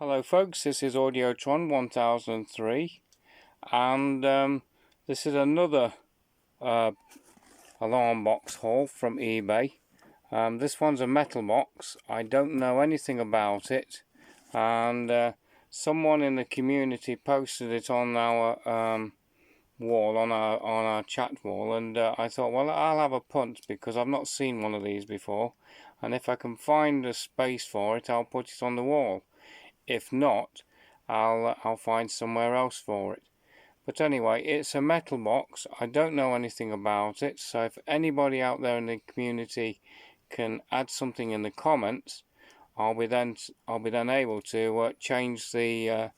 Hello folks, this is Audiotron 1003 and this is another alarm box haul from eBay. This one's a metal box. I don't know anything about it, and someone in the community posted it on our wall, on our chat wall, and I thought, well, I'll have a punt because I've not seen one of these before, and if I can find a space for it, I'll put it on the wall. If not, I'll find somewhere else for it. But anyway, it's a metal box. I don't know anything about it, so if anybody out there in the community can add something in the comments, I'll be then able to change the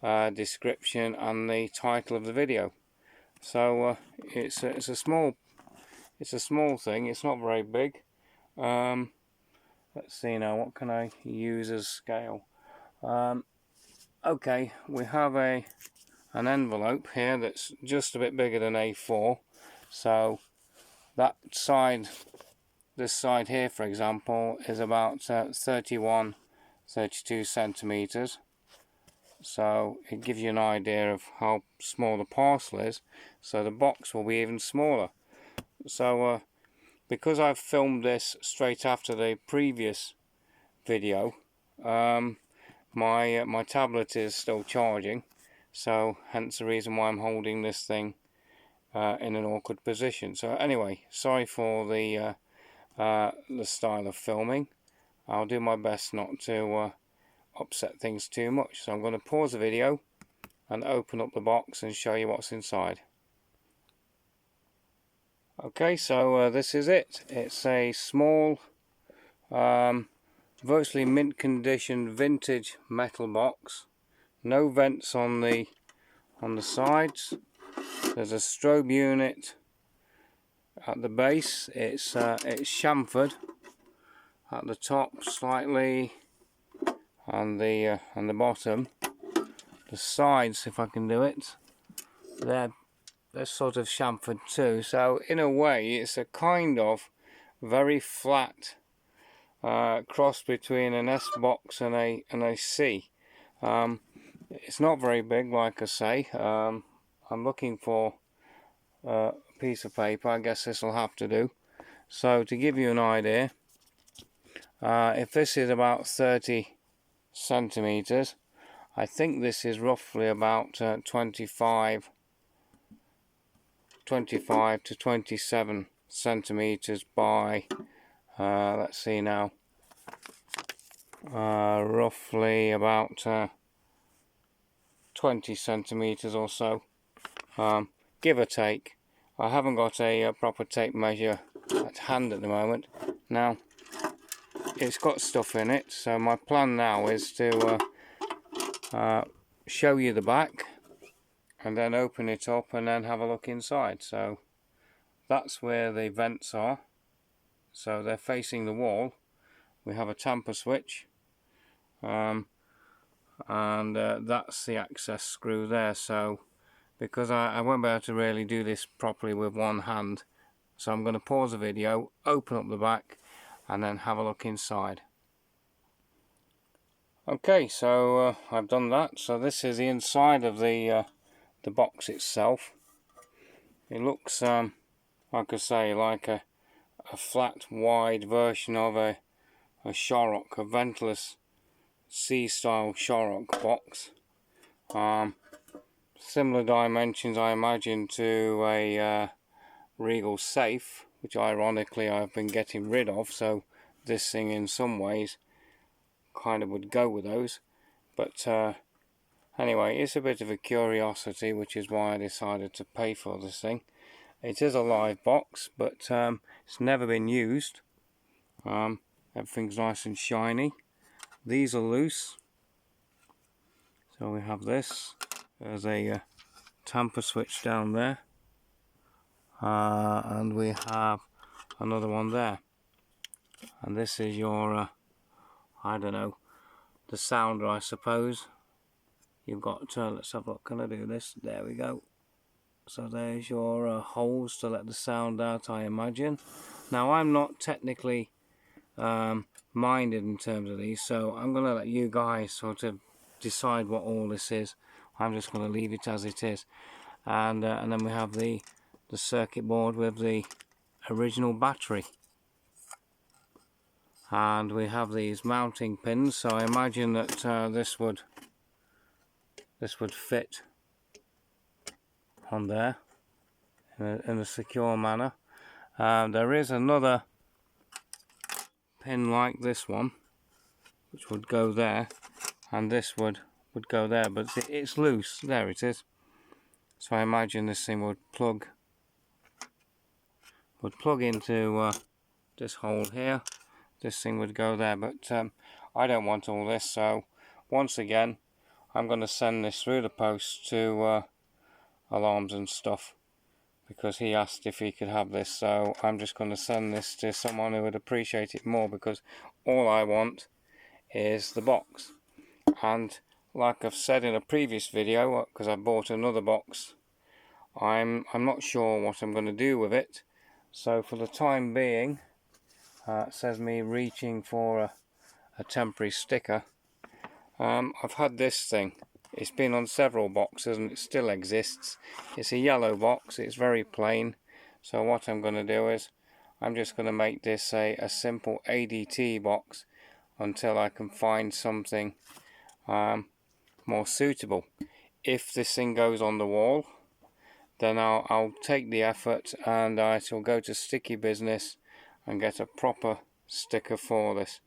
description and the title of the video. So it's a small thing. It's not very big. Let's see now. What can I use as scale? Okay, we have an envelope here that's just a bit bigger than A4, so that side, this side here for example, is about 32 centimeters, so it gives you an idea of how small the parcel is. So the box will be even smaller. So because I've filmed this straight after the previous video, my tablet is still charging, so hence the reason why I'm holding this thing in an awkward position. So anyway, sorry for the style of filming. I'll do my best not to upset things too much. So I'm going to pause the video and open up the box and show you what's inside. Okay, so this is it. It's a small virtually mint condition vintage metal box. No vents on the sides. There's a strobe unit at the base. It's chamfered at the top slightly, and the bottom. The sides, if I can do it, they're sort of chamfered too. So in a way, it's a kind of very flat cross between an S box and a C. It's not very big, like I say. I'm looking for a piece of paper. I guess this will have to do. So to give you an idea, if this is about 30 centimeters, I think this is roughly about 25 to 27 centimeters by let's see now, roughly about 20 centimeters or so, give or take. I haven't got a proper tape measure at hand at the moment. Now it's got stuff in it, so my plan now is to show you the back and then open it up and then have a look inside. So that's where the vents are. So they're facing the wall. We have a tamper switch, and that's the access screw there. So because I won't be able to really do this properly with one hand, so I'm going to pause the video, open up the back, and then have a look inside. Okay, so I've done that. So this is the inside of the box itself. It looks like I say, like a flat, wide version of a Shorrock, a ventless C-style Shorrock box. Similar dimensions, I imagine, to a Regal safe, which ironically I've been getting rid of, so this thing in some ways kind of would go with those. But anyway, it's a bit of a curiosity, which is why I decided to pay for this thing. It is a live box, but it's never been used. Everything's nice and shiny. These are loose. So we have this. There's a tamper switch down there. And we have another one there. And this is your, I don't know, the sounder, I suppose. You've got, let's have a look, can I do this? There we go. So there's your holes to let the sound out, I imagine. Now I'm not technically minded in terms of these, so I'm going to let you guys sort of decide what all this is. I'm just going to leave it as it is. And then we have the circuit board with the original battery. And we have these mounting pins, so I imagine that this would fit on there in a secure manner. There is another pin like this one which would go there, and this would go there, but it's loose. There it is. So I imagine this thing would plug into this hole here. This thing would go there, but I don't want all this, so once again I'm going to send this through the post to Alarms and Stuff, because he asked if he could have this. So I'm just going to send this to someone who would appreciate it more, because all I want is the box. And like I've said in a previous video, because I bought another box, I'm not sure what I'm going to do with it. So for the time being, it says me reaching for a temporary sticker. I've had this thing. It's been on several boxes and it still exists. It's a yellow box, it's very plain. So what I'm going to do is I'm just going to make this a simple ADT box until I can find something more suitable. If this thing goes on the wall, then I'll take the effort and I shall go to Sticky Business and get a proper sticker for this.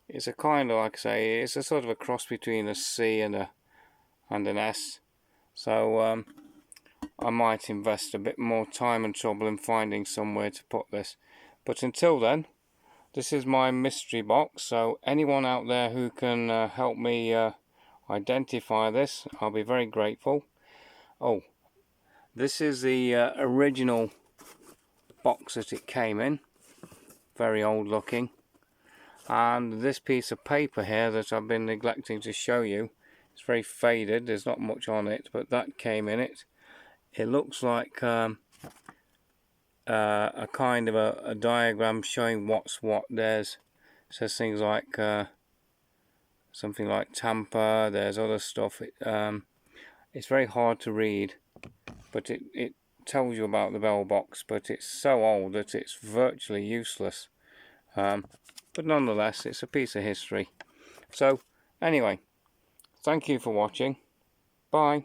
It's a kind of, like I say, it's a sort of a cross between a C and an S. So I might invest a bit more time and trouble in finding somewhere to put this. But until then, this is my mystery box. So anyone out there who can help me identify this, I'll be very grateful. Oh, this is the original box that it came in. Very old looking. And this piece of paper here that I've been neglecting to show you, it's very faded, there's not much on it, but that came in it. It looks like a kind of a diagram showing what's what. It says things like something like Tampa, there's other stuff. It's very hard to read, but it tells you about the bell box, but it's so old that it's virtually useless. But nonetheless, it's a piece of history. So anyway, thank you for watching. Bye.